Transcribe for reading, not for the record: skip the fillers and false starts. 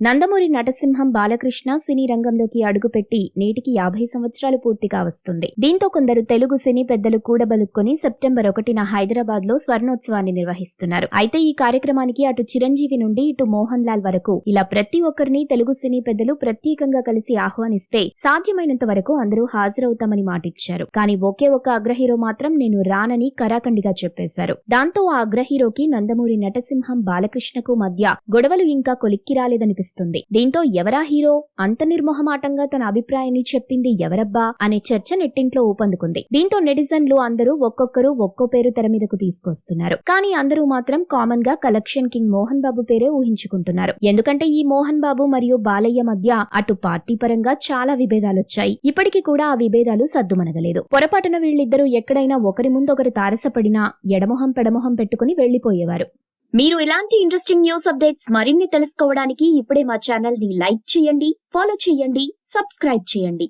నందమూరి నటసింహం బాలకృష్ణ సినీ రంగంలోకి అడుగుపెట్టి నేటికి 50 సంవత్సరాలు పూర్తిగా వస్తుంది. దీంతో కొందరు తెలుగు సినీ పెద్దలు కూడబలుక్కొని సెప్టెంబర్ 1న హైదరాబాద్ లో స్వర్ణోత్సవాన్ని నిర్వహిస్తున్నారు. అయితే ఈ కార్యక్రమానికి అటు చిరంజీవి నుండి ఇటు మోహన్ లాల్ వరకు ఇలా ప్రతి ఒక్కరిని తెలుగు సినీ పెద్దలు ప్రత్యేకంగా కలిసి ఆహ్వానిస్తే సాధ్యమైనంత వరకు అందరూ హాజరవుతామని మాటిచ్చారు. కానీ ఒకే ఒక్క అగ్రహీరో మాత్రం నేను రానని కరాఖండిగా చెప్పేశారు. దాంతో ఆ అగ్రహీరోకి నందమూరి నటసింహం బాలకృష్ణకు మధ్య గొడవలు ఇంకా కొలిక్కి రాలేదనిపిస్తుంది. దీంతో ఎవరా హీరో, అంత నిర్మోహమాటంగా తన అభిప్రాయాన్ని చెప్పింది ఎవరబ్బా అనే చర్చ నెట్టింట్లో ఊపందుకుంది. దీంతో నెటిజన్లు అందరూ ఒక్కొక్కరు ఒక్కో పేరు తెర మీదకు తీసుకొస్తున్నారు. కానీ అందరూ మాత్రం కామన్ గా కలెక్షన్ కింగ్ మోహన్ బాబు పేరే ఊహించుకుంటున్నారు. ఎందుకంటే ఈ మోహన్ బాబు మరియు బాలయ్య మధ్య అటు పార్టీ పరంగా చాలా విభేదాలొచ్చాయి. ఇప్పటికీ కూడా ఆ విభేదాలు సద్దుమనగలేదు. పొరపాటున వీళ్ళిద్దరూ ఎక్కడైనా ఒకరి ముందొకరు తారసపడినా ఎడమొహం పెడమొహం పెట్టుకుని వెళ్లిపోయేవారు. మీరు ఇలాంటి ఇంట్రెస్టింగ్ న్యూస్ అప్డేట్స్ మరిన్ని తెలుసుకోవడానికి ఇప్పుడే మా ఛానల్ ని లైక్ చేయండి, ఫాలో చేయండి, సబ్స్క్రైబ్ చేయండి.